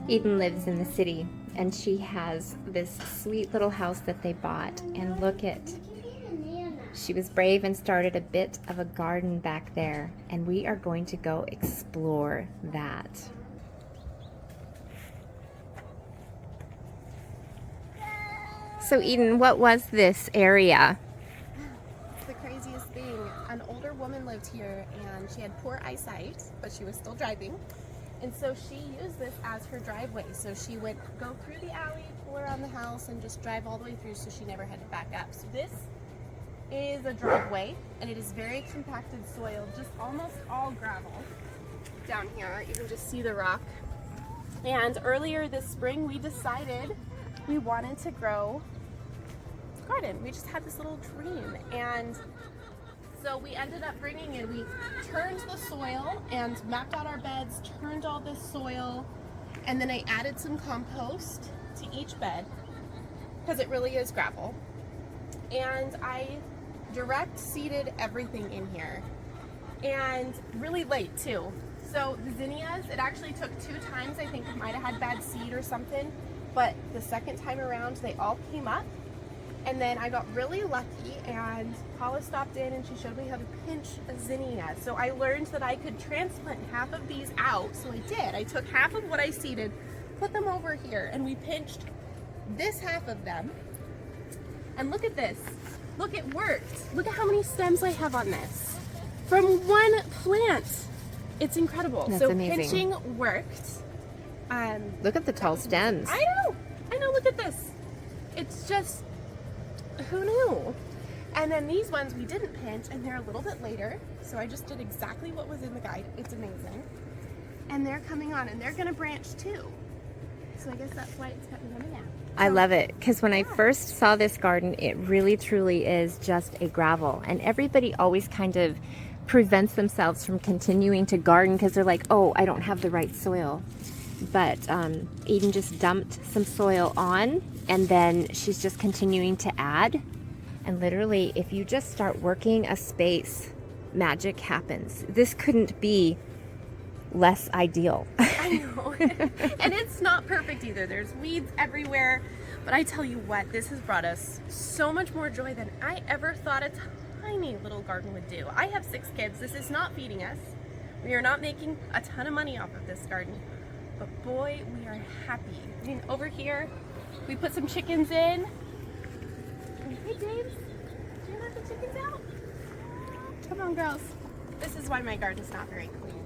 Eden lives in the city, and she has this sweet little house that they bought. And look at, she was brave and started a bit of a garden back there, and we are going to go explore that. So Eden, what was this area? It's the craziest thing. An older woman lived here and she had poor eyesight, but she was still driving. And so she used this as her driveway. So she would go through the alley, pull around the house, and just drive all the way through, so she never had to back up. So this is a driveway, and it is very compacted soil, just almost all gravel down here. You can just see the rock. And earlier this spring, we decided we wanted to grow a garden. We just had this little dream. And so we ended up bringing in, we turned the soil and mapped out our beds, turned all this soil, and then I added some compost to each bed because it really is gravel. And I direct seeded everything in here, and really late too. So the zinnias, it actually took 2 times. I think it might have had bad seed or something, but the second time around they all came up. And then I got really lucky, and Paula stopped in and she showed me how to pinch a zinnia. So I learned that I could transplant half of these out, so I did. I took half of what I seeded, put them over here, and we pinched this half of them. And look at this. Look, it worked. Look at how many stems I have on this. From one plant. It's incredible. That's so amazing. Pinching worked. Look at the tall stems. I know, look at this. It's just, who knew? And then these ones we didn't pinch, and they're a little bit later, so I just did exactly what was in the guide. It's amazing. And they're coming on, and they're gonna branch too. So I guess that's why it's coming out. I love it, because when I first saw this garden, it really truly is just a gravel, and everybody always kind of prevents themselves from continuing to garden because they're like, oh, I don't have the right soil. But Eden just dumped some soil on, and then she's just continuing to add. And literally, if you just start working a space, magic happens. This couldn't be less ideal. I know. And it's not perfect either. There's weeds everywhere. But I tell you what, this has brought us so much more joy than I ever thought a tiny little garden would do. I have 6 kids. This is not feeding us. We are not making a ton of money off of this garden. But boy, we are happy. I mean, over here, we put some chickens in. Hey, James, do you let the chickens out? Come on, girls. This is why my garden's not very clean.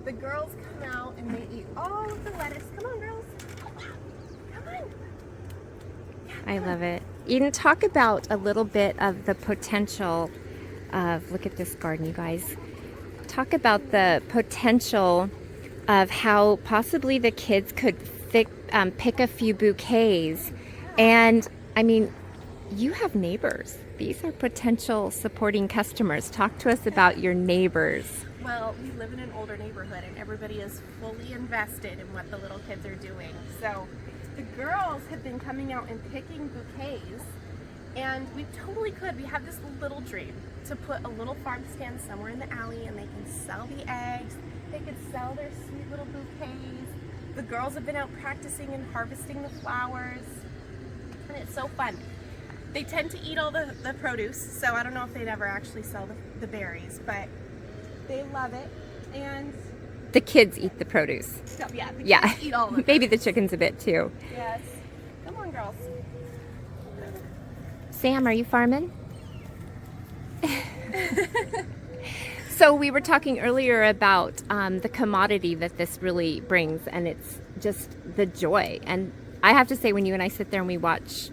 The girls come out and they eat all of the lettuce. Come on, girls. Come on. I love it. Eden, talk about a little bit of the potential of, look at this garden, you guys. Talk about the potential of how possibly the kids could pick a few bouquets. And I mean, you have neighbors. These are potential supporting customers. Talk to us about your neighbors. Well, we live in an older neighborhood and everybody is fully invested in what the little kids are doing. So the girls have been coming out and picking bouquets, and we totally could. We have this little dream to put a little farm stand somewhere in the alley, and they can sell the eggs. They could sell their sweet little bouquets. The girls have been out practicing and harvesting the flowers, and it's so fun. They tend to eat all the produce, so I don't know if they'd ever actually sell the berries, but they love it. And the kids eat the produce. so, yeah, the Yeah, kids eat all of it. maybe the chickens a bit too. Yes. Come on, girls. Sam, are you farming? So we were talking earlier about the commodity that this really brings, and it's just the joy. And I have to say, when you and I sit there and we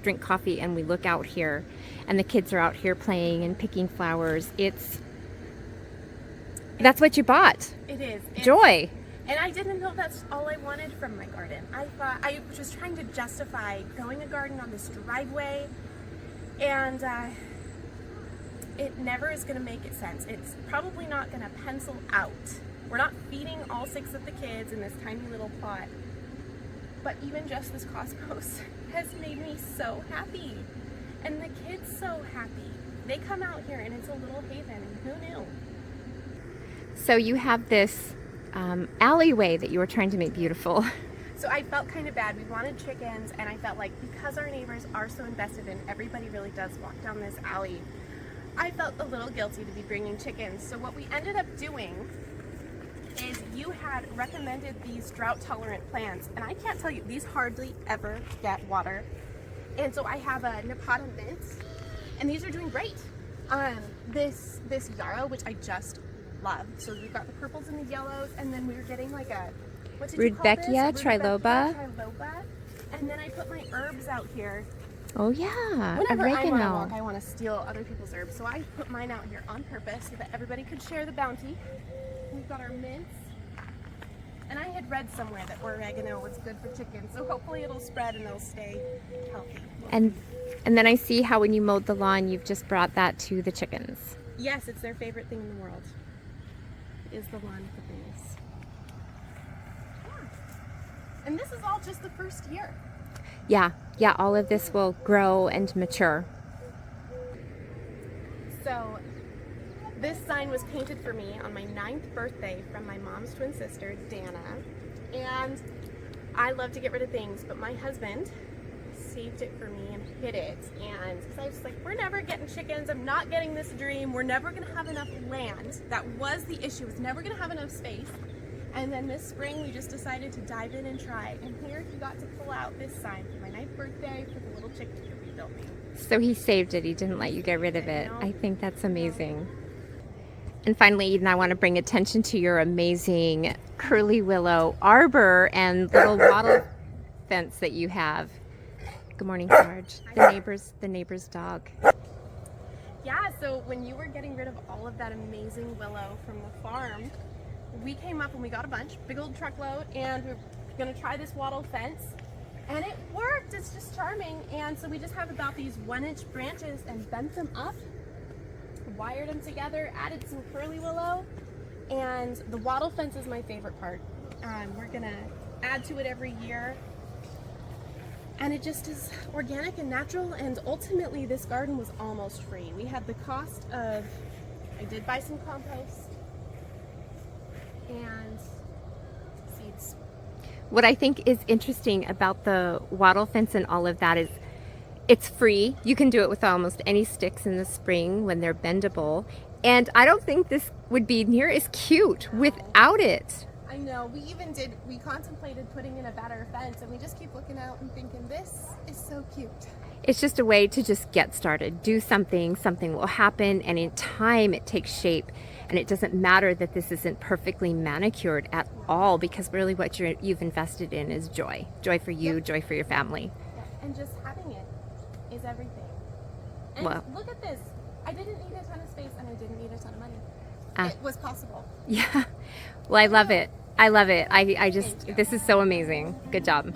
drink coffee, and we look out here, and the kids are out here playing and picking flowers, that's what you bought. It is. Joy. And I didn't know that's all I wanted from my garden. I thought, I was just trying to justify growing a garden on this driveway, and it never is going to make sense. It's probably not going to pencil out. We're not feeding all 6 of the kids in this tiny little plot. But even just this cosmos has made me so happy. And the kids so happy. They come out here and it's a little haven, and who knew? So you have this alleyway that you were trying to make beautiful. So I felt kind of bad. We wanted chickens, and I felt like because our neighbors are so invested in, everybody really does walk down this alley, I felt a little guilty to be bringing chickens. So what we ended up doing is you had recommended these drought tolerant plants, and I can't tell you, these hardly ever get water. And so I have a Nepeta mint, and these are doing great. This yarrow, which I just love. So we've got the purples and the yellows, and then we were getting like a, what did you call this? Rudbeckia triloba. And then I put my herbs out here. Oh yeah, Whenever I'm on a oregano. walk, I want to steal other people's herbs, so I put mine out here on purpose so that everybody could share the bounty. We've got our mints, and I had read somewhere that oregano was good for chickens, so hopefully it'll spread and they'll stay healthy. And then I see how when you mowed the lawn, you've just brought that to the chickens. Yes, it's their favorite thing in the world. Is the lawn with the things. Yeah. And this is all just the first year. Yeah, all of this will grow and mature. So this sign was painted for me on my 9th birthday from my mom's twin sister, Dana. And I love to get rid of things, but my husband saved it for me and hid it. And because I was like, we're never getting chickens. I'm not getting this dream. We're never going to have enough land. That was the issue. It's never going to have enough space. And then this spring, we just decided to dive in and try. And here he got to pull out this sign for my 9th birthday for the little chicken that we built me. So he saved it. He didn't let you get rid of it. I think that's amazing. And finally, Eden, I want to bring attention to your amazing curly willow arbor and little wattle fence that you have. Good morning, Sarge. The neighbor's dog. Yeah, so when you were getting rid of all of that amazing willow from the farm, we came up and we got a bunch, big old truckload, and we're gonna try this wattle fence. And it worked, it's just charming. And so we just have about these 1-inch branches and bent them up, wired them together, added some curly willow, and the wattle fence is my favorite part. We're gonna add to it every year. And it just is organic and natural, and ultimately this garden was almost free. We had the cost of, I did buy some compost and seeds. What I think is interesting about the wattle fence and all of that is it's free. You can do it with almost any sticks in the spring when they're bendable. And I don't think this would be near as cute without it. I know, we contemplated putting in a better fence, and we just keep looking out and thinking, this is so cute. It's just a way to just get started. Do something will happen, and in time it takes shape. And it doesn't matter that this isn't perfectly manicured at all, because really what you've invested in is joy. Joy for you, joy for your family. Yeah. And just having it is everything. And well, look at this. I didn't need a ton of space, and I didn't need a ton of money. It was possible. Yeah. Well, I love it. I love it. I just, this is so amazing. Good job.